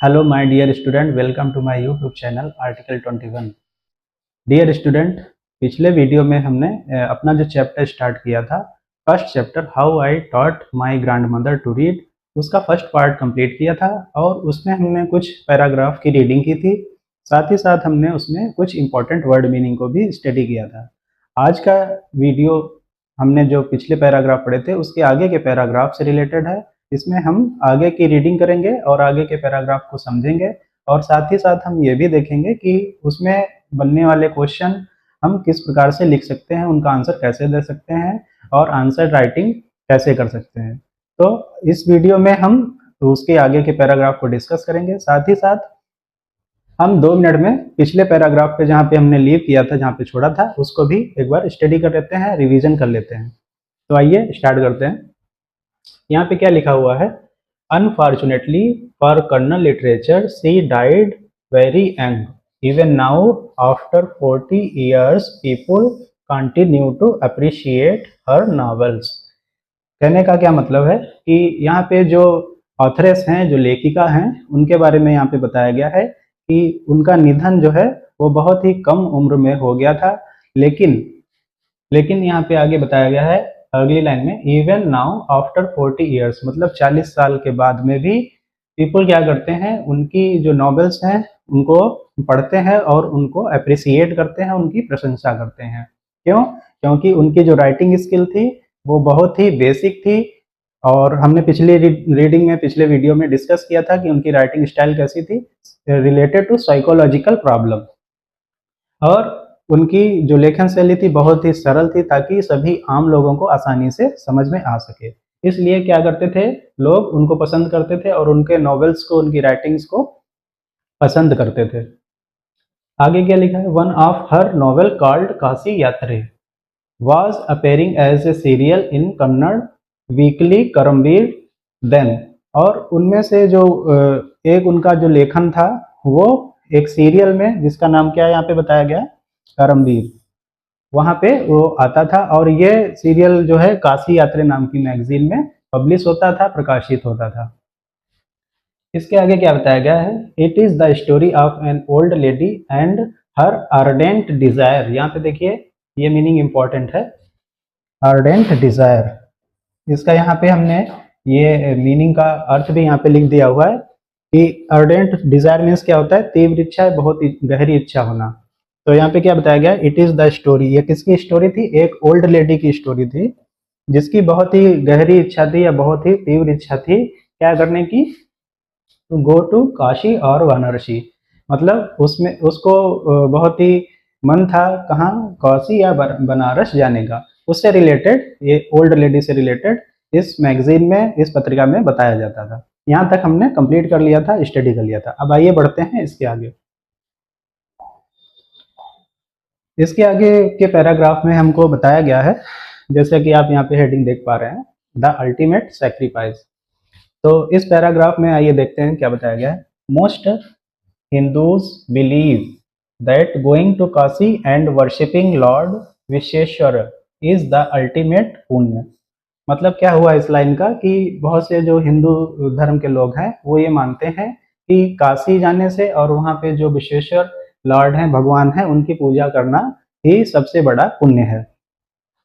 Hello my dear student, welcome to my YouTube channel article 21। Dear student, पिछले video में हमने अपना जो चैप्टर स्टार्ट किया था, first chapter how I taught my grandmother to read, उसका फर्स्ट पार्ट कंप्लीट किया था और उसमें हमने कुछ पैराग्राफ की रीडिंग की थी। साथ ही साथ हमने उसमें कुछ इंपॉर्टेंट वर्ड मीनिंग को भी स्टडी किया था। आज का वीडियो हमने जो पिछले पैराग्राफ पढ़े थे उसके आगे के पैराग्राफ से रिलेटेड है। इसमें हम आगे की रीडिंग करेंगे और आगे के पैराग्राफ को समझेंगे और साथ ही साथ हम ये भी देखेंगे कि उसमें बनने वाले क्वेश्चन हम किस प्रकार से लिख सकते हैं, उनका आंसर कैसे दे सकते हैं और आंसर राइटिंग कैसे कर सकते हैं। तो इस वीडियो में हम उसके आगे के पैराग्राफ को डिस्कस करेंगे। साथ ही साथ हम 2 मिनट में पिछले पैराग्राफ पे जहाँ पे हमने लीव किया था, जहाँ पे छोड़ा था, उसको भी एक बार स्टडी कर लेते हैं, रिवीजन कर लेते हैं। तो आइए स्टार्ट करते हैं। यहाँ पे क्या लिखा हुआ है, unfortunately for colonel literature she died very young, even now after 40 years people continue to appreciate her novels. कहने का क्या मतलब है कि यहाँ पे जो ऑथरेस हैं, जो लेखिका हैं, उनके बारे में यहाँ पे बताया गया है कि उनका निधन जो है वो बहुत ही कम उम्र में हो गया था। लेकिन यहाँ पे आगे बताया गया है अगली लाइन में, इवन नाउ आफ्टर 40 years, मतलब 40 साल के बाद में भी पीपल क्या करते हैं, उनकी जो नॉवेल्स हैं उनको पढ़ते हैं और उनको अप्रिसिएट करते हैं, उनकी प्रशंसा करते हैं। क्यों? क्योंकि उनकी जो राइटिंग स्किल थी वो बहुत ही बेसिक थी और हमने पिछले रीडिंग में, पिछले वीडियो में डिस्कस किया था कि उनकी राइटिंग स्टाइल कैसी थी, रिलेटेड टू साइकोलॉजिकल प्रॉब्लम। और उनकी जो लेखन शैली थी बहुत ही सरल थी ताकि सभी आम लोगों को आसानी से समझ में आ सके। इसलिए क्या करते थे, लोग उनको पसंद करते थे और उनके नॉवेल्स को, उनकी राइटिंग्स को पसंद करते थे। आगे क्या लिखा है, one of her novel called Kashi Yatre was appearing as a serial in Kannada weekly Karmaveer then. और उनमें से जो एक उनका जो लेखन था वो एक सीरियल में, जिसका नाम क्या है यहाँ पे बताया गया है, करमवीर, वहाँ पे वो आता था और ये सीरियल जो है काशी यात्रे नाम की मैगजीन में पब्लिश होता था, प्रकाशित होता था। इसके आगे क्या बताया गया है, it is the story of an old lady and her ardent desire. यहाँ पे देखिए ये मीनिंग इंपॉर्टेंट है, अर्डेंट डिजायर। इसका यहाँ पे हमने ये मीनिंग का अर्थ भी यहाँ पे लिख दिया हुआ है कि अर्डेंट डिजायर मीन्स क्या होता है, तीव्र इच्छा, बहुत गहरी इच्छा होना। तो यहाँ पे क्या बताया गया, इट इज द स्टोरी, ये किसकी स्टोरी थी, एक ओल्ड लेडी की स्टोरी थी जिसकी बहुत ही गहरी इच्छा थी या बहुत ही तीव्र इच्छा थी क्या करने की, टू गो टू काशी और वाराणसी। मतलब उसमें उसको बहुत ही मन था कहाँ, काशी या बनारस जाने का। उससे रिलेटेड, ये ओल्ड लेडी से रिलेटेड इस मैगजीन में, इस पत्रिका में बताया जाता था। यहाँ तक हमने कंप्लीट कर लिया था, स्टडी कर लिया था। अब आइए बढ़ते हैं इसके आगे। इसके आगे के पैराग्राफ में हमको बताया गया है, जैसे कि आप यहाँ पे हेडिंग देख पा रहे हैं, द अल्टीमेट सेक्रीफाइस। तो इस पैराग्राफ में आइए देखते हैं क्या बताया गया है। Most Hindus believe that going to Kashi and worshipping lord Vishweshwar is the ultimate punya. मतलब क्या हुआ इस लाइन का कि बहुत से जो हिंदू धर्म के लोग हैं वो ये मानते हैं कि काशी जाने से और वहाँ पे जो विश्वेश्वर लॉर्ड हैं, भगवान हैं, उनकी पूजा करना ही सबसे बड़ा पुण्य है।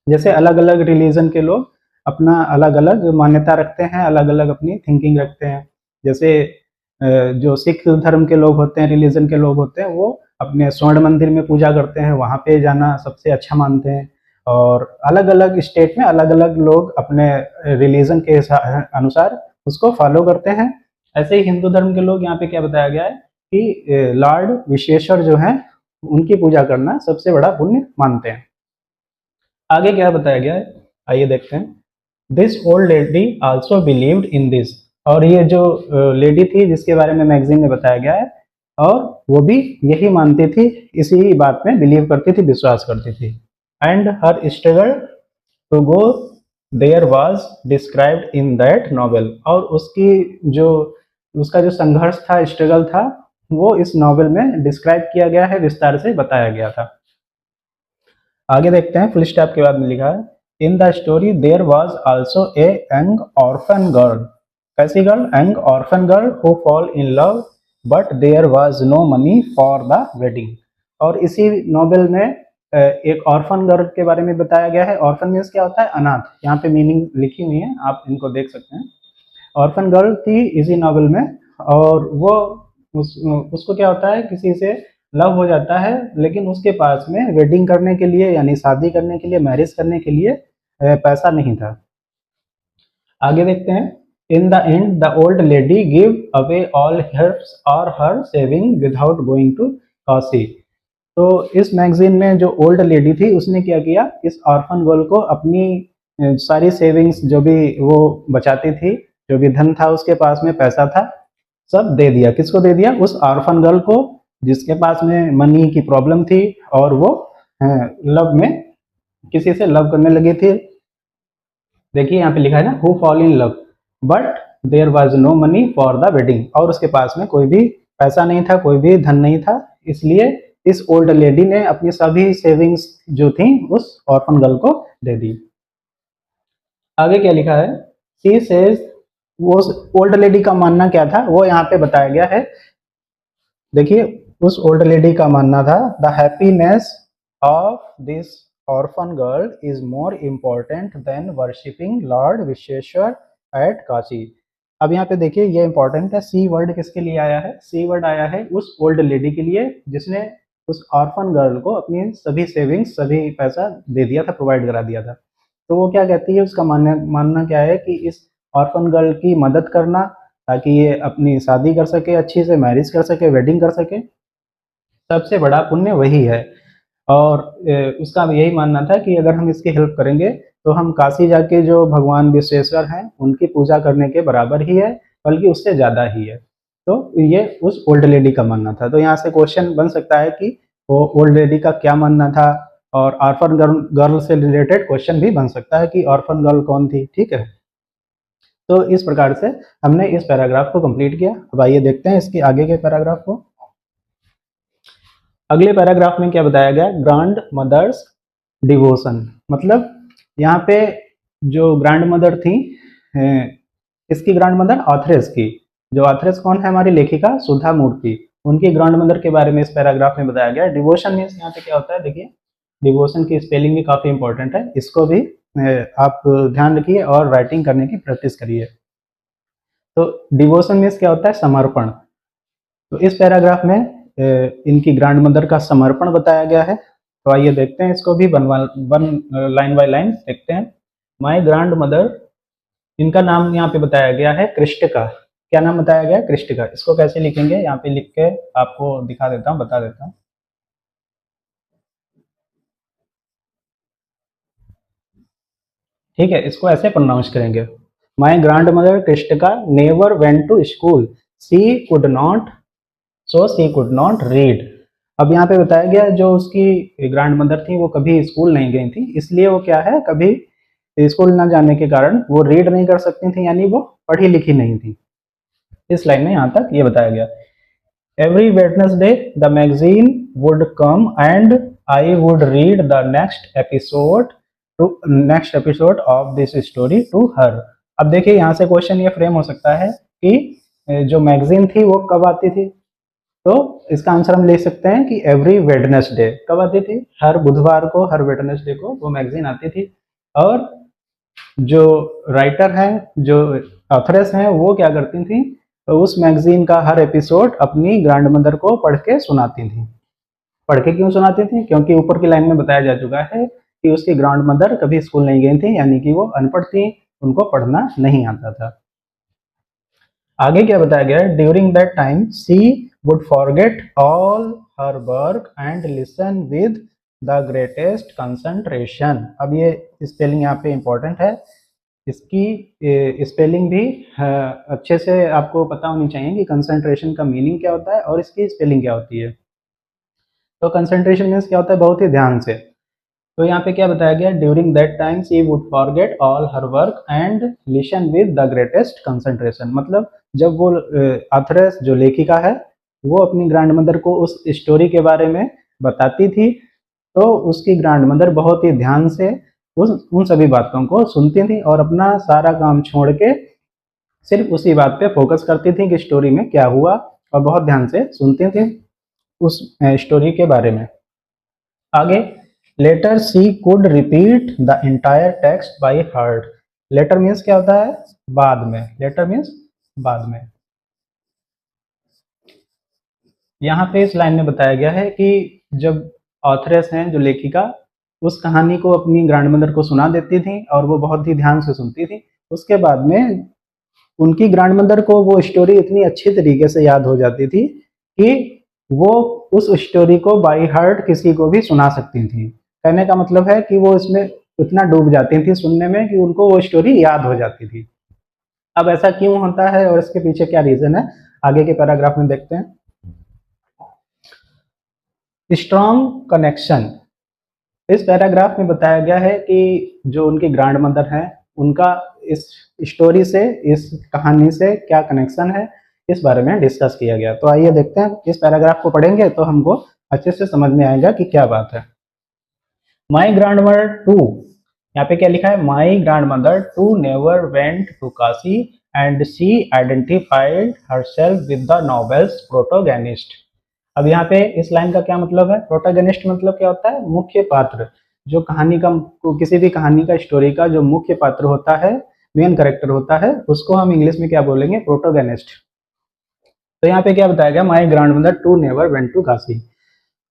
जैसे अलग अलग रिलीजन के लोग अपना अलग अलग मान्यता रखते हैं, अलग अलग अपनी थिंकिंग रखते हैं। जैसे जो सिख धर्म के लोग होते हैं, रिलीजन के लोग होते हैं, वो अपने स्वर्ण मंदिर में पूजा करते हैं, वहाँ पे जाना सबसे अच्छा मानते हैं। और अलग अलग स्टेट में अलग अलग लोग अपने रिलीजन के अनुसार उसको फॉलो करते हैं। ऐसे ही हिंदू धर्म के लोग, यहाँ पे क्या बताया गया है कि लॉर्ड विश्वेश्वर जो है उनकी पूजा करना सबसे बड़ा पुण्य मानते हैं। आगे क्या बताया गया है, आइए देखते हैं। This old lady also believed in this. और ये जो लेडी थी जिसके बारे में मैगजीन में बताया गया है, और वो भी यही मानती थी, इसी बात में बिलीव करती थी, विश्वास करती थी। And her struggle to go there was described in that novel. और उसका जो संघर्ष था, स्ट्रगल था, वो इस नॉवेल में डिस्क्राइब किया गया है, विस्तार से बताया गया था। आगे देखते हैं, फुल स्टॉप के बाद में लिखा है, in the story there was also a young orphan girl. कैसी girl? Young orphan girl who fall in love but there was no money for the wedding. और इसी नॉवेल में एक ऑर्फन गर्ल के बारे में बताया गया है। ऑर्फन मीन्स क्या होता है? अनाथ। यहाँ पे मीनिंग लिखी हुई है, आप इनको देख सकते हैं। ऑर्फन गर्ल थी इसी नॉवेल में, और वो उसको क्या होता है, किसी से लव हो जाता है, लेकिन उसके पास में वेडिंग करने के लिए, यानी शादी करने के लिए, मैरिज करने के लिए पैसा नहीं था। आगे देखते हैं। In the end the old lady give away all her saving without going to Kashi. तो इस मैगजीन में जो ओल्ड लेडी थी उसने क्या किया, इस ऑर्फन गर्ल को अपनी सारी सेविंग्स, जो भी वो बचाती थी, जो भी धन था उसके पास में, पैसा था, सब दे दिया। किसको दे दिया? उस ऑर्फन गर्ल को, जिसके पास में मनी की प्रॉब्लम थी और वो लव में किसी से लव करने लगी थी। देखिए यहाँ पे लिखा है ना, who fall in love but there was no money for the wedding. और उसके पास में कोई भी पैसा नहीं था, कोई भी धन नहीं था, इसलिए इस ओल्ड लेडी ने अपनी सभी सेविंग्स जो थी उस ऑर्फन गर्ल को दे दी। आगे क्या लिखा है? शी सेज, वो ओल्ड लेडी का मानना क्या था वो यहाँ पे बताया गया है। देखिए, उस ओल्ड लेडी का मानना था, the happiness of this orphan girl is more important than worshipping lord Vishweshwar at Kashi. अब यहाँ पे देखिए, ये इंपॉर्टेंट है। सी वर्ड किसके लिए आया है? सी वर्ड आया है उस ओल्ड लेडी के लिए जिसने उस ऑर्फन गर्ल को अपनी सभी सेविंग्स, सभी पैसा दे दिया था, प्रोवाइड करा दिया था। तो वो क्या कहती है, उसका मानना क्या है कि इस ऑर्फन गर्ल की मदद करना, ताकि ये अपनी शादी कर सके, अच्छी से मैरिज कर सके, वेडिंग कर सके, सबसे बड़ा पुण्य वही है। और उसका यही मानना था कि अगर हम इसकी हेल्प करेंगे तो हम काशी जाके जो भगवान विश्वेश्वर हैं उनकी पूजा करने के बराबर ही है, बल्कि उससे ज़्यादा ही है। तो ये उस ओल्ड लेडी का मानना था। तो यहाँ से क्वेश्चन बन सकता है कि वो ओल्ड लेडी का क्या मानना था, और ऑर्फन गर्ल से रिलेटेड क्वेश्चन भी बन सकता है कि ऑर्फन गर्ल कौन थी। ठीक है, तो इस प्रकार से हमने इस पैराग्राफ को कंप्लीट किया। अब आइए देखते हैं इसके आगे के पैराग्राफ को। अगले पैराग्राफ में क्या बताया गया? Grandmother's devotion. मतलब यहाँ पे जो ग्रैंड मदर थी, इसकी ग्रैंड मदर ऑथरेस की, जो ऑथरेस कौन है? हमारी लेखिका सुधा मूर्ति, उनकी ग्रैंड मदर के बारे में इस पैराग्राफ में बताया गया। डिवोशन मीन्स यहाँ पे क्या होता है? देखिए, डिवोशन की स्पेलिंग भी काफ़ी इंपॉर्टेंट है, इसको भी आप ध्यान रखिए और राइटिंग करने की प्रैक्टिस करिए। तो डिवोशन मीन्स क्या होता है? समर्पण। तो इस पैराग्राफ में इनकी ग्रैंड मदर का समर्पण बताया गया है। तो आइए देखते हैं इसको भी वन लाइन बाय लाइन देखते हैं। माय ग्रैंड मदर, इनका नाम यहाँ पे बताया गया है कृष्टिका। क्या नाम बताया गया? कृष्टिका। इसको कैसे लिखेंगे? यहाँ पे लिख के आपको दिखा देता हूँ, बता देता हूँ। ठीक है, इसको ऐसे प्रोनाउंस करेंगे, my grandmother Krishtika never went to school, she could not, so she could not read. अब यहाँ पे बताया गया जो उसकी ग्रैंड मदर थी वो कभी स्कूल नहीं गई थी, इसलिए वो क्या है, कभी स्कूल ना जाने के कारण वो रीड नहीं कर सकती थी, यानी वो पढ़ी लिखी नहीं थी। इस लाइन में यहाँ तक ये बताया गया। Every Wednesday the magazine would come and I would read the next episode of this story to her. अब देखिए यहाँ से क्वेश्चन ये फ्रेम हो सकता है कि जो मैगजीन थी वो कब आती थी? तो इसका आंसर हम ले सकते हैं कि एवरी वेडनेसडे। कब आती थी? हर बुधवार को, हर वेडनेसडे को वो मैगजीन आती थी। और जो राइटर हैं, जो ऑथरेस हैं, वो क्या करती थी, तो उस मैगजीन का हर एपिसोड अपनी ग्रैंड मदर को पढ़ के सुनाती थी। पढ़ के क्यों सुनाती थी? क्योंकि ऊपर की लाइन में बताया जा चुका है कि उसकी ग्रैंड मदर कभी स्कूल नहीं गई थी, यानी कि वो अनपढ़ थी, उनको पढ़ना नहीं आता था। आगे क्या बताया गया है? During that time she would forget all her work and listen with the greatest concentration. अब ये स्पेलिंग यहाँ पे इंपॉर्टेंट है, इसकी स्पेलिंग भी अच्छे से आपको पता होनी चाहिए कि कंसंट्रेशन का मीनिंग क्या होता है और इसकी स्पेलिंग क्या होती है। तो कंसंट्रेशन मीन्स क्या होता है? बहुत ही ध्यान से। तो यहाँ पे क्या बताया गया? During that time she would forget all her work and listen with the greatest concentration. मतलब जब वो ऑथरेस, जो लेखिका है, वो अपनी ग्रैंड मदर को उस स्टोरी के बारे में बताती थी, तो उसकी ग्रैंड मदर बहुत ही ध्यान से उन सभी बातों को सुनती थी और अपना सारा काम छोड़ के सिर्फ उसी बात पे फोकस करती थी कि स्टोरी में क्या हुआ और बहुत ध्यान से सुनती थी उस स्टोरी के बारे में। आगे, later she could repeat the entire text by heart. Later means क्या होता है? बाद में। लेटर मीन्स बाद में। यहाँ पे इस लाइन में बताया गया है कि जब ऑथरेस हैं, जो लेखिका, उस कहानी को अपनी ग्रैंडमदर को सुना देती थी और वो बहुत ही ध्यान से सुनती थी, उसके बाद में उनकी ग्रैंडमदर को वो स्टोरी इतनी अच्छी तरीके से याद हो जाती थी कि वो उस स्टोरी को बाय हार्ट किसी को भी सुना सकती थी। कहने का मतलब है कि वो इसमें इतना डूब जाती थी सुनने में कि उनको वो स्टोरी याद हो जाती थी। अब ऐसा क्यों होता है और इसके पीछे क्या रीजन है, आगे के पैराग्राफ में देखते हैं। Strong connection. इस पैराग्राफ में बताया गया है कि जो उनकी ग्रैंड मदर है, उनका इस स्टोरी से, इस कहानी से क्या कनेक्शन है, इस बारे में डिस्कस किया गया। तो आइए देखते हैं, इस पैराग्राफ को पढ़ेंगे तो हमको अच्छे से समझ में आएगा कि क्या बात है। माई ग्रैंड मदर टू, यहाँ पे क्या लिखा है? My grandmother too never went to Kashi and she identified herself with the novel's protagonist. अब यहाँ पे इस लाइन का क्या मतलब है? प्रोटोगेनिस्ट मतलब क्या होता है? मुख्य पात्र। जो कहानी का, किसी भी कहानी का, स्टोरी का जो मुख्य पात्र होता है, मेन कैरेक्टर होता है, उसको हम इंग्लिश में क्या बोलेंगे? प्रोटोगेनिस्ट। तो यहाँ पे क्या बताया गया? My grandmother too never went to Kashi.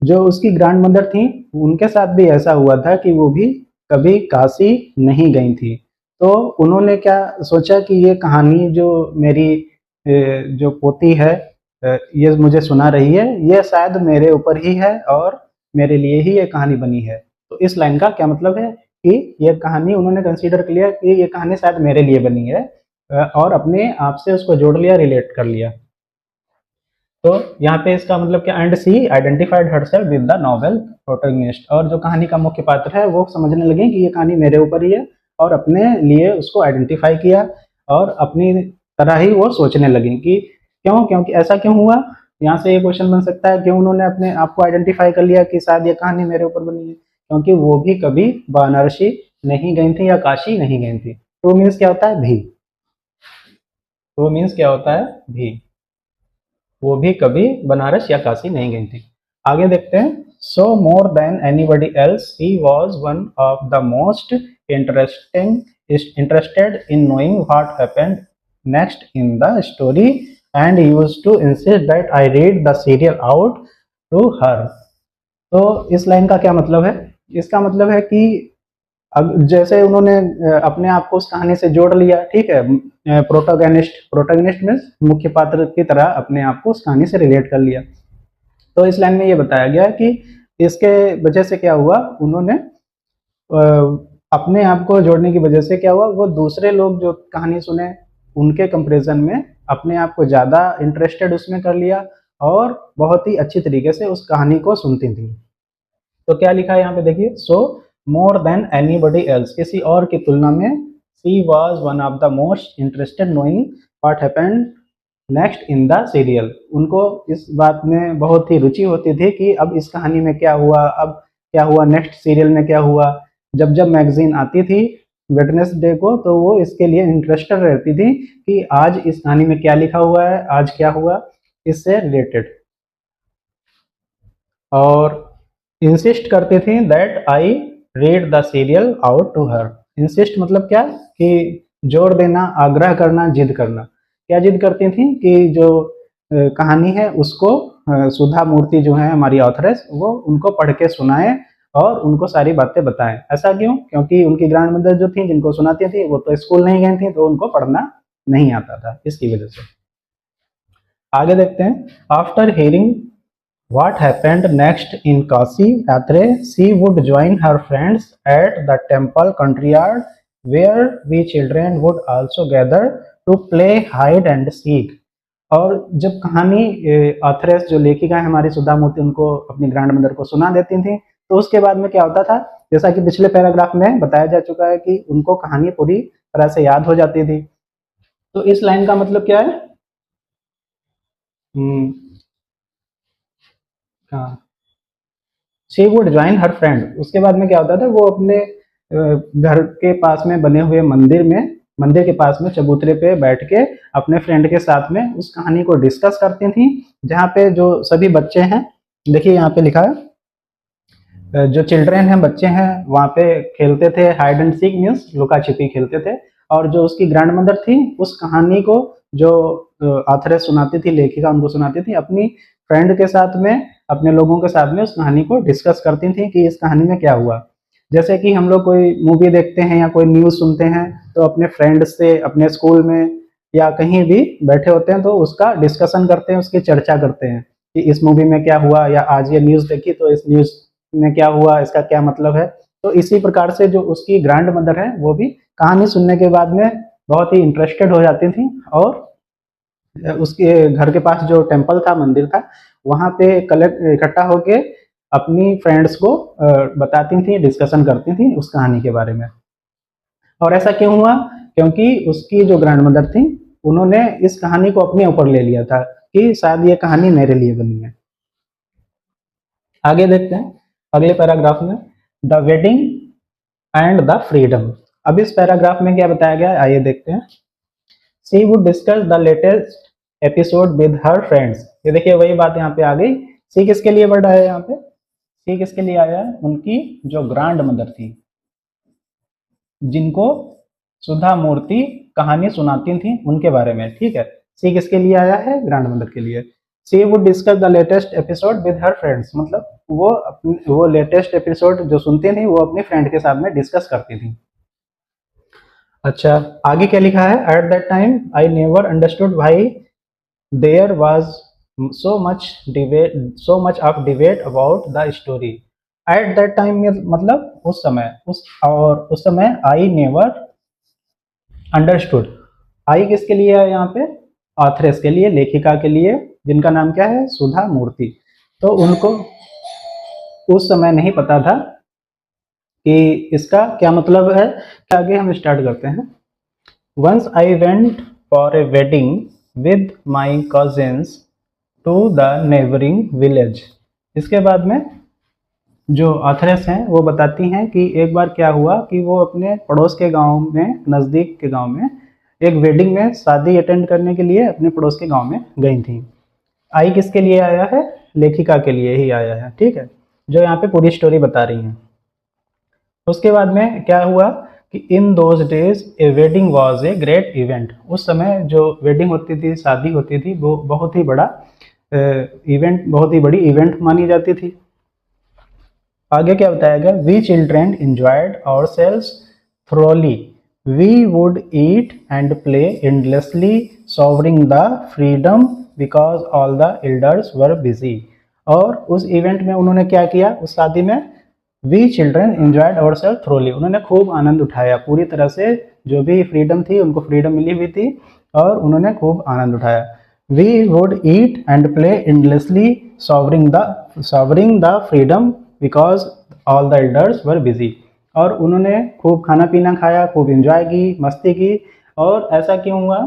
जो उसकी ग्रैंड मदर थी, उनके साथ भी ऐसा हुआ था कि वो भी कभी काशी नहीं गई थी। तो उन्होंने क्या सोचा कि ये कहानी जो मेरी जो पोती है, ये मुझे सुना रही है, ये शायद मेरे ऊपर ही है और मेरे लिए ही ये कहानी बनी है। तो इस लाइन का क्या मतलब है कि ये कहानी उन्होंने कंसीडर कर लिया कि ये कहानी शायद मेरे लिए बनी है, और अपने आप से उसको जोड़ लिया, रिलेट कर लिया। तो यहाँ पे इसका मतलब क्या? And she identified herself with the novel protagonist. और जो कहानी का मुख्य पात्र है वो समझने लगे कि ये कहानी मेरे ऊपर ही है, और अपने लिए उसको आइडेंटिफाई किया और अपनी तरह ही वो सोचने लगी कि क्यों, क्योंकि ऐसा क्यों हुआ। यहाँ से ये क्वेश्चन बन सकता है, क्यों उन्होंने अपने आप को आइडेंटिफाई कर लिया कि शायद ये कहानी मेरे ऊपर बनी है? क्योंकि वो भी कभी वाराणसी नहीं गई थी या काशी नहीं गई थी। तो मीन्स क्या होता है? भी। तो मीन्स क्या होता है? भी। वो भी कभी बनारस या काशी नहीं गई थी। आगे देखते हैं। So more than anybody else he was one of the most interested in knowing what happened next in the story and used to insist that I read the serial out to her. तो इस line का क्या मतलब है? इसका मतलब है कि अब जैसे उन्होंने अपने आप को उस कहानी से जोड़ लिया, ठीक है, प्रोटोगनिस्ट, प्रोटोगनिस्ट मीन्स मुख्य पात्र की तरह अपने आप को उस कहानी से रिलेट कर लिया। तो इस लाइन में ये बताया गया है कि इसके वजह से क्या हुआ, उन्होंने अपने आप को जोड़ने की वजह से क्या हुआ, वो दूसरे लोग जो कहानी सुने उनके कंपैरिजन में अपने आप को ज़्यादा इंटरेस्टेड उसमें कर लिया और बहुत ही अच्छी तरीके से उस कहानी को सुनती थी। तो क्या लिखा है यहाँ पे देखिए, सो मोर देन एनीबडी एल्स, किसी और की तुलना में, she was one of the most interested knowing what happened next in the serial. उनको इस बात में बहुत ही रुचि होती थी कि अब इस कहानी में क्या हुआ, अब क्या हुआ, नेक्स्ट सीरियल में क्या हुआ। जब जब मैगजीन आती थी वेडनेसडे को, तो वो इसके लिए इंटरेस्टेड रहती थी कि आज इस कहानी में क्या लिखा हुआ है, आज क्या हुआ, इससे रिलेटेड। और इंसिस्ट करती थी that I read the serial out to her. Insist मतलब क्या कि जोर देना, आग्रह करना, जिद करना। क्या जिद करती थी कि जो कहानी है उसको सुधा मूर्ति जो है हमारी ऑथरेस, वो उनको पढ़ के सुनाए और उनको सारी बातें बताएं। ऐसा क्यों? क्योंकि उनकी ग्रैंड मदर जो थी, जिनको सुनाती थी, वो तो स्कूल नहीं गई थी, तो उनको पढ़ना नहीं आता था, इसकी वजह से। आगे देखते हैं। After hearing what happened next in Kashi Yatre, she would join her friends at the temple courtyard, where we children would also gather to play hide and seek। और जब कहानी ऑथरेस जो लेखिका है हमारी सुधा मूर्ति, उनको अपनी ग्रैंड मदर को सुना देती थी, तो उसके बाद में क्या होता था, जैसा कि पिछले पैराग्राफ में बताया जा चुका है कि उनको कहानी पूरी तरह से याद हो जाती थी। तो इस लाइन का मतलब क्या है? हाँ, she would join her friend. उसके बाद में क्या होता था, वो अपने घर के पास में बने हुए मंदिर में मंदिर के पास में चबूतरे पे बैठ के अपने फ्रेंड के साथ में उस कहानी को डिस्कस करती थी, जहाँ पे जो सभी बच्चे हैं, देखिए यहाँ पे लिखा है, जो चिल्ड्रेन हैं, बच्चे हैं, वहाँ पे खेलते थे, हाइड एंड सीक मीन्स लुका छिपी खेलते थे। और जो उसकी ग्रैंड मदर थी, उस कहानी को जो ऑथरेस सुनाती थी, लेखिका उनको सुनाती थी, अपनी फ्रेंड के साथ में, अपने लोगों के साथ में उस कहानी को डिस्कस करती थी कि इस कहानी में क्या हुआ। जैसे कि हम लोग कोई मूवी देखते हैं या कोई न्यूज़ सुनते हैं, तो अपने फ्रेंड से, अपने स्कूल में या कहीं भी बैठे होते हैं तो उसका डिस्कशन करते हैं, उसकी चर्चा करते हैं कि इस मूवी में क्या हुआ, या आज ये न्यूज़ देखी तो इस न्यूज़ में क्या हुआ, इसका क्या मतलब है। तो इसी प्रकार से जो उसकी ग्रैंड मदर है, वो भी कहानी सुनने के बाद में बहुत ही इंटरेस्टेड हो जाती थी, और उसके घर के पास जो टेम्पल था, मंदिर था, वहाँ पे कलेक्ट इकट्ठा होके अपनी फ्रेंड्स को बताती थी, डिस्कशन करती थी उस कहानी के बारे में। और ऐसा क्यों हुआ? क्योंकि उसकी जो ग्रैंड मदर थी, उन्होंने इस कहानी को अपने ऊपर ले लिया था कि शायद ये कहानी मेरे लिए बनी है। आगे देखते हैं अगले पैराग्राफ में, the wedding and the freedom. अब इस पैराग्राफ में क्या बताया गया है, आइए देखते हैं। She would discuss the latest episode with her friends. ये देखिए वही बात यहाँ पे आ गई। सी किसके लिए वर्ड आया यहाँ पे? सी किसके लिए आया है? उनकी जो ग्रैंड मदर थी, जिनको सुधा मूर्ति कहानी सुनाती थी, उनके बारे में। ठीक है, सी किसके लिए आया है? ग्रैंड मदर के लिए। She would discuss the latest episode with her friends, मतलब वो लेटेस्ट एपिसोड जो सुनती थी, वो अपनी फ्रेंड के साथ में डिस्कस करती थी। अच्छा, आगे क्या लिखा है? At that time I never understood why there was so much of debate about the story. At that time मतलब उस समय, उस समय आई नेवर अंडरस्टूड। आई किसके लिए है यहाँ पे? ऑथरेस के लिए, लेखिका के लिए, जिनका नाम क्या है? सुधा मूर्ति। तो उनको उस समय नहीं पता था कि इसका क्या मतलब है। आगे हम स्टार्ट करते हैं। Once I went for a wedding with my cousins to the neighbouring village. इसके बाद में जो ऑथरेस हैं वो बताती हैं कि एक बार क्या हुआ कि वो अपने पड़ोस के गांव में, नज़दीक के गांव में एक वेडिंग में, शादी अटेंड करने के लिए अपने पड़ोस के गांव में गई थी। आई किसके लिए आया है? लेखिका के लिए ही आया है। ठीक है, जो यहाँ पे पूरी स्टोरी बता रही हैं। उसके बाद में क्या हुआ कि in those days A wedding was a great event. उस समय जो वेडिंग होती थी, शादी होती थी, वो बहुत ही बड़ा इवेंट, बहुत ही बड़ी इवेंट मानी जाती थी। आगे क्या बताया गया? We children enjoyed ourselves thoroughly, we would eat and play endlessly, savouring the freedom because all the elders were busy. और उस इवेंट में उन्होंने क्या किया? उस शादी में we children enjoyed our self thoroughly, उन्होंने खूब आनंद उठाया, पूरी तरह से जो भी फ्रीडम थी, उनको फ्रीडम मिली हुई थी और उन्होंने खूब आनंद उठाया। We would eat and play endlessly, savouring the freedom because all the elders were busy. और उन्होंने खूब खाना पीना खाया, खूब इंजॉय की, मस्ती की। और ऐसा क्यों हुआ?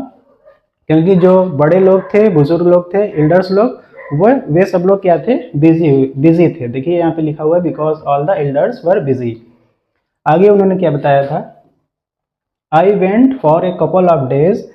क्योंकि जो बड़े लोग थे, बुजुर्ग लोग थे, एल्डर्स लोग, वे सब लोग क्या थे? बिजी थे। देखिए यहाँ पे लिखा हुआ है because all the elders were busy. आगे उन्होंने क्या बताया था? I went for a couple of days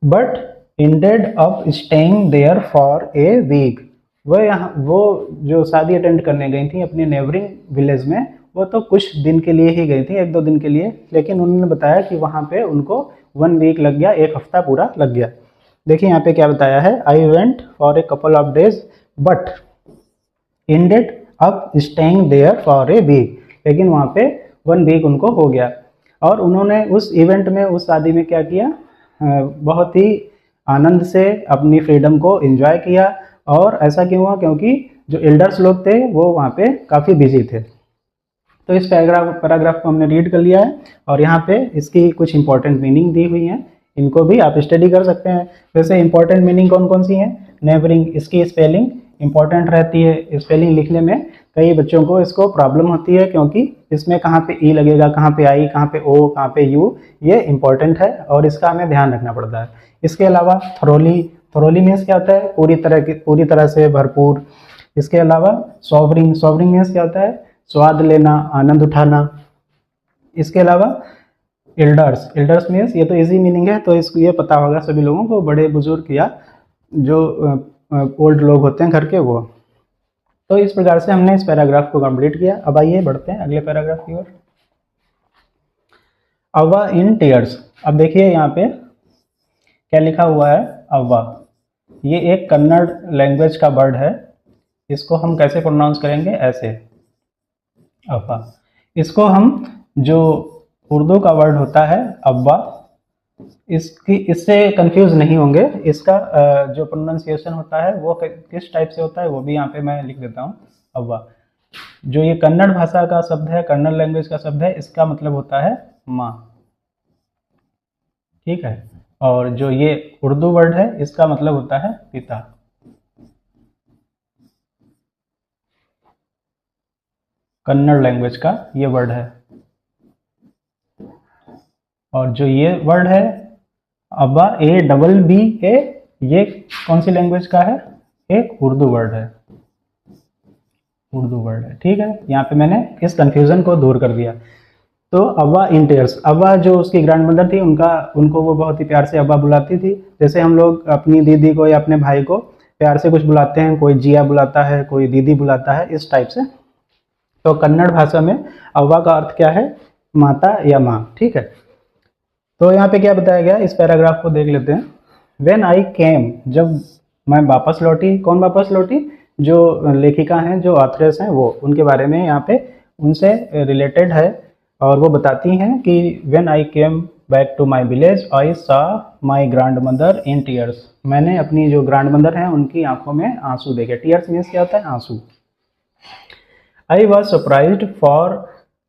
but ended up staying there for a week. वो जो शादी अटेंड करने गई थी अपने नेबरिंग विलेज में, वो तो कुछ दिन के लिए ही गई थी, 1-2 दिन के लिए, लेकिन उन्होंने बताया कि वहाँ पे उनको 1 वीक लग गया, 1 हफ्ता पूरा लग गया। देखिए यहाँ पे क्या बताया है? I went for a couple of days but ended up staying there for a week, लेकिन वहाँ पे 1 वीक उनको हो गया। और उन्होंने उस इवेंट में, उस शादी में क्या किया? बहुत ही आनंद से अपनी फ्रीडम को एंजॉय किया। और ऐसा क्यों हुआ? क्योंकि जो एल्डर्स लोग थे वो वहाँ पे काफ़ी बिजी थे। तो इस पैराग्राफ को हमने रीड कर लिया है और यहाँ पे इसकी कुछ इंपॉर्टेंट मीनिंग दी हुई हैं, इनको भी आप स्टडी कर सकते हैं। वैसे इंपॉर्टेंट मीनिंग कौन कौन सी हैं? नेबरिंग, इसकी स्पेलिंग इंपॉर्टेंट रहती है, स्पेलिंग लिखने में कई बच्चों को इसको प्रॉब्लम होती है, क्योंकि इसमें कहाँ पे ई लगेगा, कहाँ पे आई, कहाँ पे ओ, कहाँ पे यू, ये इंपॉर्टेंट है और इसका हमें ध्यान रखना पड़ता है। इसके अलावा थ्रोली मीन्स क्या होता है? पूरी तरह से भरपूर। इसके अलावा सॉवरिंग मीन्स क्या होता है? स्वाद लेना, आनंद उठाना। इसके अलावा एल्डर्स, एल्डर्स मीन्स ये तो इजी मीनिंग है, तो इसको ये पता होगा सभी लोगों को, बड़े बुजुर्ग या जो ओल्ड लोग होते हैं घर के वो। तो इस प्रकार से हमने इस पैराग्राफ को कंप्लीट किया। अब आइए बढ़ते हैं अगले पैराग्राफ की ओर। अव्वा इन टीयर्स। अब देखिए यहाँ पे क्या लिखा हुआ है, अव्वा। ये एक कन्नड़ लैंग्वेज का वर्ड है। इसको हम कैसे प्रोनाउंस करेंगे, ऐसे, अव्वा। इसको हम, जो उर्दू का वर्ड होता है अव्वा, इससे कंफ्यूज नहीं होंगे। इसका जो प्रोनाउंसिएशन होता है वो किस टाइप से होता है वो भी यहाँ पे मैं लिख देता हूँ, अव्वा। जो ये कन्नड़ भाषा का शब्द है, कन्नड़ लैंग्वेज का शब्द है, इसका मतलब होता है माँ, ठीक है। और जो ये उर्दू वर्ड है इसका मतलब होता है पिता। कन्नड़ लैंग्वेज का ये वर्ड है। और जो ये वर्ड है अब्बा, ABBA, ये कौन सी लैंग्वेज का है, एक उर्दू वर्ड है, उर्दू वर्ड है, ठीक है। यहाँ पे मैंने इस कंफ्यूजन को दूर कर दिया। तो अव्वा इन टीयर्स, अव्वा जो उसकी ग्रैंड मदर थी, उनको वो बहुत ही प्यार से अव्वा बुलाती थी। जैसे हम लोग अपनी दीदी को या अपने भाई को प्यार से कुछ बुलाते हैं, कोई जिया बुलाता है, कोई दीदी बुलाता है, इस टाइप से। तो कन्नड़ भाषा में अव्वा का अर्थ क्या है, माता या माँ, ठीक है। तो यहाँ पे क्या बताया गया, इस पैराग्राफ को देख लेते हैं। व्हेन आई केम, जब मैं वापस लौटी, कौन वापस लौटी, जो लेखिका हैं, जो ऑथरेस हैं, वो, उनके बारे में यहाँ पे उनसे रिलेटेड है। और वो बताती हैं कि when I came back to my village I saw my grandmother in tears. मैंने अपनी जो ग्रैंड मदर हैं उनकी आंखों में आंसू देखे। टीयर्स मीन्स क्या होता है, आंसू। I was surprised for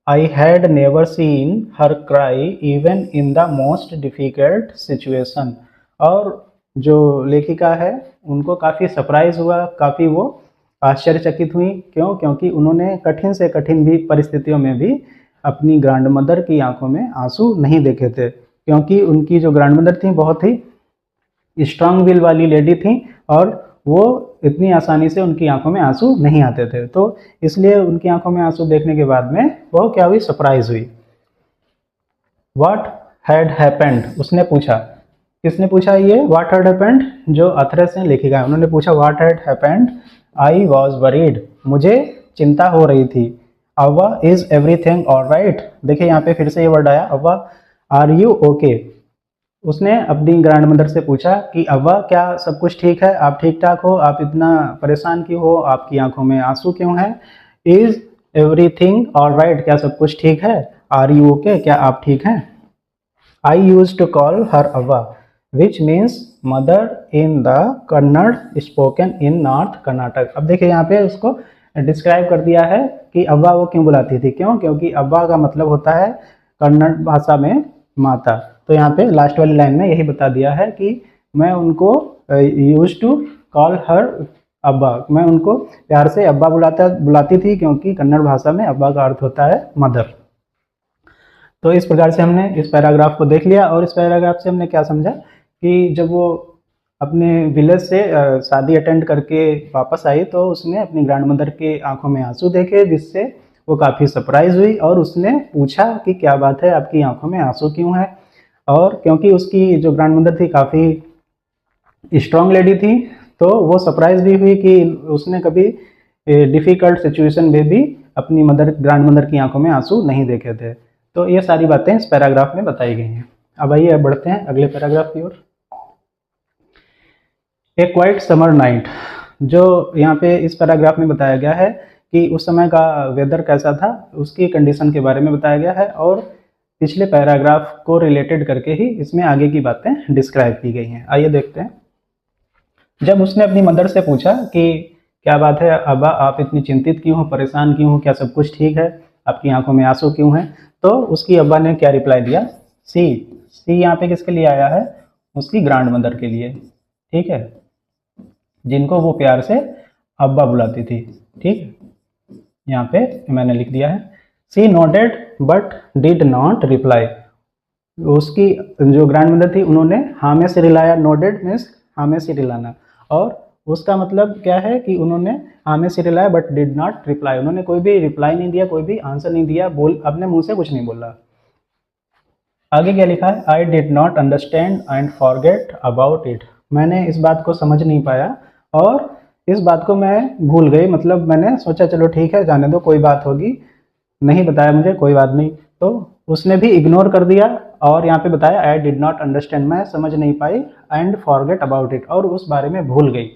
I had never seen her cry even in the most difficult situation। और जो लेखिका है उनको काफ़ी सरप्राइज हुआ, काफ़ी वो आश्चर्यचकित हुई। क्यों, क्योंकि उन्होंने कठिन से कठिन भी परिस्थितियों में भी अपनी ग्रैंड मदर की आंखों में आंसू नहीं देखे थे। क्योंकि उनकी जो ग्रैंड मदर थी बहुत ही स्ट्रांग विल वाली लेडी थी, और वो इतनी आसानी से उनकी आंखों में आंसू नहीं आते थे। तो इसलिए उनकी आंखों में आंसू देखने के बाद में वो क्या हुई, सरप्राइज हुई। व्हाट हैड हैपेंड, उसने पूछा। किसने पूछा, ये व्हाट हैड हैपेंड, जो ऑथरेस हैं, लेखिका है, उन्होंने पूछा what had happened. I was worried, मुझे चिंता हो रही थी। अव्वा इज एवरीथिंग ऑलराइट, देखिए यहाँ पे फिर से ये वर्ड आया, अव्वा आर यू ओके। उसने अपनी ग्रैंड मदर से पूछा कि अव्वा क्या सब कुछ ठीक है, आप ठीक ठाक हो, आप इतना परेशान क्यों हो, आपकी आंखों में आंसू क्यों हैं। इज एवरीथिंग ऑलराइट, क्या सब कुछ ठीक है। आर यू ओके, क्या आप ठीक हैं। I use to call her avva which means mother in the Kannada spoken in north Karnataka. अब देखिए यहाँ पे उसको डिस्क्राइब कर दिया है कि अव्वा वो क्यों बुलाती थी। क्यों, क्योंकि अव्वा का मतलब होता है कन्नड़ भाषा में माता। तो यहाँ पे लास्ट वाली लाइन में यही बता दिया है कि मैं उनको यूज टू कॉल हर अब्बा, मैं उनको प्यार से अब्बा बुलाती थी, क्योंकि कन्नड़ भाषा में अब्बा का अर्थ होता है मदर। तो इस प्रकार से हमने इस पैराग्राफ को देख लिया। और इस पैराग्राफ से हमने क्या समझा कि जब वो अपने विलेज से शादी अटेंड करके वापस आई तो उसने अपनी ग्रैंड मदर के आंखों में आंसू देखे, जिससे वो काफ़ी सरप्राइज हुई और उसने पूछा कि क्या बात है, आपकी आंखों में आंसू क्यों है। और क्योंकि उसकी जो ग्रैंड मदर थी काफ़ी स्ट्रांग लेडी थी, तो वो सरप्राइज भी हुई कि उसने कभी डिफ़िकल्ट सिचुएशन में भी अपनी ग्रैंड मदर की आंखों में आंसू नहीं देखे थे। तो ये सारी बातें इस पैराग्राफ में बताई गई हैं। अब आइए बढ़ते हैं अगले पैराग्राफ की ओर। ए क्वाइट समर नाइट, जो यहाँ पे इस पैराग्राफ में बताया गया है कि उस समय का वेदर कैसा था, उसकी कंडीशन के बारे में बताया गया है। और पिछले पैराग्राफ को रिलेटेड करके ही इसमें आगे की बातें डिस्क्राइब की गई हैं। आइए देखते हैं। जब उसने अपनी मदर से पूछा कि क्या बात है अब्बा, आप इतनी चिंतित क्यों हो, परेशान क्यों हो, क्या सब कुछ ठीक है, आपकी आंखों में आंसू क्यों हैं, तो उसकी अब्बा ने क्या रिप्लाई दिया, सी। सी यहाँ पे किसके लिए आया है, उसकी ग्रैंड मदर के लिए, ठीक है, जिनको वो प्यार से अब्बा बुलाती थी, ठीक। यहाँ पे मैंने लिख दिया है, she noted but did not reply. उसकी जो ग्रैंड मदर थी उन्होंने हाँ में से रिलाया। नोटेड मीन्स हाँ में से रिलाना, और उसका मतलब क्या है कि उन्होंने हाँ में से रिलाया बट डिड नॉट रिप्लाई, उन्होंने कोई भी रिप्लाई नहीं दिया, कोई भी आंसर नहीं दिया, अपने मुंह से कुछ नहीं बोला। आगे क्या लिखा है, I did not understand and forget about it, मैंने इस बात को समझ नहीं पाया और इस बात को मैं भूल गई, मतलब मैंने सोचा चलो ठीक है जाने दो, कोई बात होगी, नहीं बताया मुझे, कोई बात नहीं, तो उसने भी इग्नोर कर दिया और यहाँ पे बताया आई डिड नॉट अंडरस्टैंड, मैं समझ नहीं पाई, एंड फॉरगेट अबाउट इट, और उस बारे में भूल गई।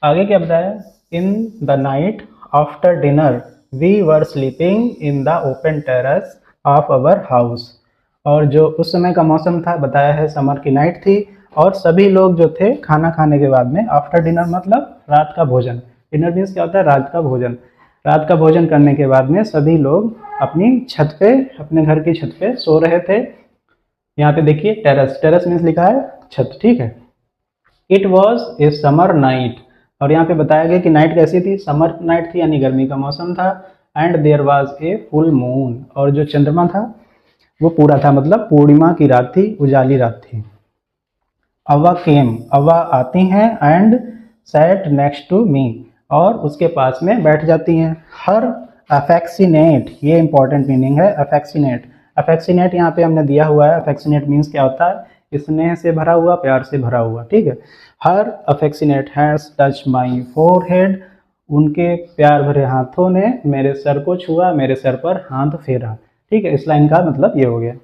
आगे क्या बताया, in the night after dinner we were sleeping in the open terrace of our house, और जो उस समय का मौसम था बताया है समर की नाइट थी, और सभी लोग जो थे खाना खाने के बाद में, आफ्टर डिनर मतलब रात का भोजन, डिनर मीन्स क्या होता है, रात का भोजन, रात का भोजन करने के बाद में सभी लोग अपनी छत पे, अपने घर की छत पे सो रहे थे। यहाँ पे देखिए टेरेस, टेरेस मीन्स लिखा है छत, ठीक है। It was a summer night, और यहाँ पे बताया गया कि नाइट कैसी थी, समर नाइट थी यानी गर्मी का मौसम था, and there was a full moon, और जो चंद्रमा था वो पूरा था, मतलब पूर्णिमा की रात थी, उजाली रात थी। अवा केम, अवा आती हैं, and sat next to me, और उसके पास में बैठ जाती हैं। हर अफेक्सिनेट, ये इंपॉर्टेंट मीनिंग है अफेक्सिनेट, अफेक्सिनेट यहाँ पे हमने दिया हुआ है, अफेक्सिनेट मीन्स क्या होता है, स्नेह से भरा हुआ, प्यार से भरा हुआ, ठीक है। हर अफेक्सिनेट हैज टच माई फोरहेड, उनके प्यार भरे हाथों ने मेरे सर को छुआ, मेरे सर पर हाथ फेरा, ठीक है। इस लाइन का मतलब ये हो गया।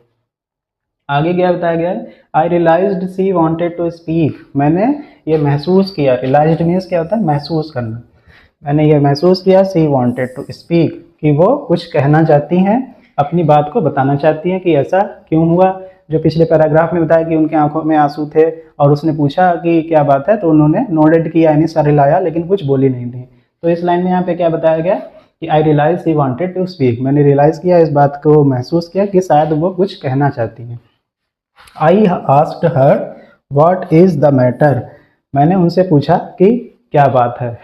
आगे क्या बताया गया है, I realised she wanted to speak, मैंने ये महसूस किया, रियलाइज्ड मीन्स क्या होता है, महसूस करना, मैंने ये महसूस किया, सी वांटेड टू स्पीक, कि वो कुछ कहना चाहती हैं, अपनी बात को बताना चाहती हैं कि ऐसा क्यों हुआ। जो पिछले पैराग्राफ में बताया कि उनकी आंखों में आंसू थे और उसने पूछा कि क्या बात है, तो उन्होंने नोडेड किया यानी सर हिलाया, लेकिन कुछ बोली नहीं थी। तो इस लाइन में यहाँ पे क्या बताया गया कि I realise she wanted to speak, मैंने रियलाइज़ किया, इस बात को महसूस किया कि शायद वो कुछ कहना चाहती हैं। I asked her what is the matter, मैंने उनसे पूछा कि क्या बात है।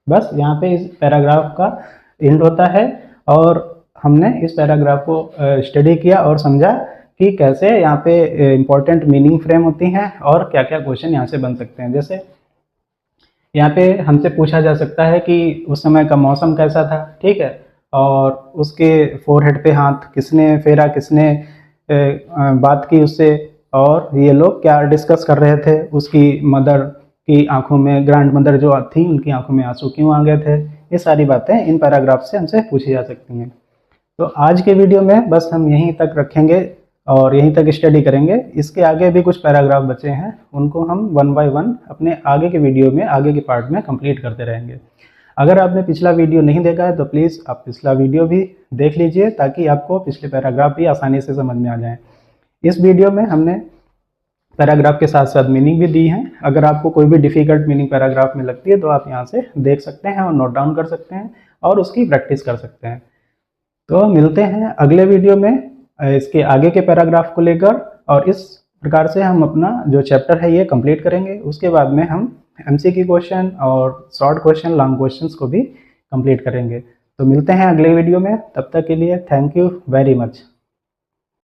बस यहाँ पे इस पैराग्राफ का एंड होता है, और हमने इस पैराग्राफ को स्टडी किया और समझा कि कैसे यहाँ पे इम्पोर्टेंट मीनिंग फ्रेम होती हैं और क्या क्या क्वेश्चन यहाँ से बन सकते हैं। जैसे यहाँ पे हमसे पूछा जा सकता है कि उस समय का मौसम कैसा था, ठीक है, और उसके फोरहेड पे हाथ किसने फेरा, किसने बात की उससे, और ये लोग क्या डिस्कस कर रहे थे, उसकी मदर की आंखों में, ग्रैंड मदर जो थी उनकी आंखों में आंसू क्यों आ गए थे, ये सारी बातें इन पैराग्राफ से हमसे पूछी जा सकती हैं। तो आज के वीडियो में बस हम यहीं तक रखेंगे और यहीं तक स्टडी करेंगे। इसके आगे भी कुछ पैराग्राफ बचे हैं, उनको हम वन बाय वन अपने आगे के वीडियो में, आगे के पार्ट में कंप्लीट करते रहेंगे। अगर आपने पिछला वीडियो नहीं देखा है तो प्लीज़ आप पिछला वीडियो भी देख लीजिए, ताकि आपको पिछले पैराग्राफ भी आसानी से समझ में आ जाएँ। इस वीडियो में हमने पैराग्राफ के साथ साथ मीनिंग भी दी है। अगर आपको कोई भी डिफ़िकल्ट मीनिंग पैराग्राफ में लगती है तो आप यहाँ से देख सकते हैं और नोट डाउन कर सकते हैं और उसकी प्रैक्टिस कर सकते हैं। तो मिलते हैं अगले वीडियो में इसके आगे के पैराग्राफ को लेकर, और इस प्रकार से हम अपना जो चैप्टर है ये कंप्लीट करेंगे। उसके बाद में हम एमसीक्यू क्वेश्चन और शॉर्ट क्वेश्चन, लॉन्ग क्वेश्चंस को भी कंप्लीट करेंगे। तो मिलते हैं अगले वीडियो में, तब तक के लिए थैंक यू वेरी मच।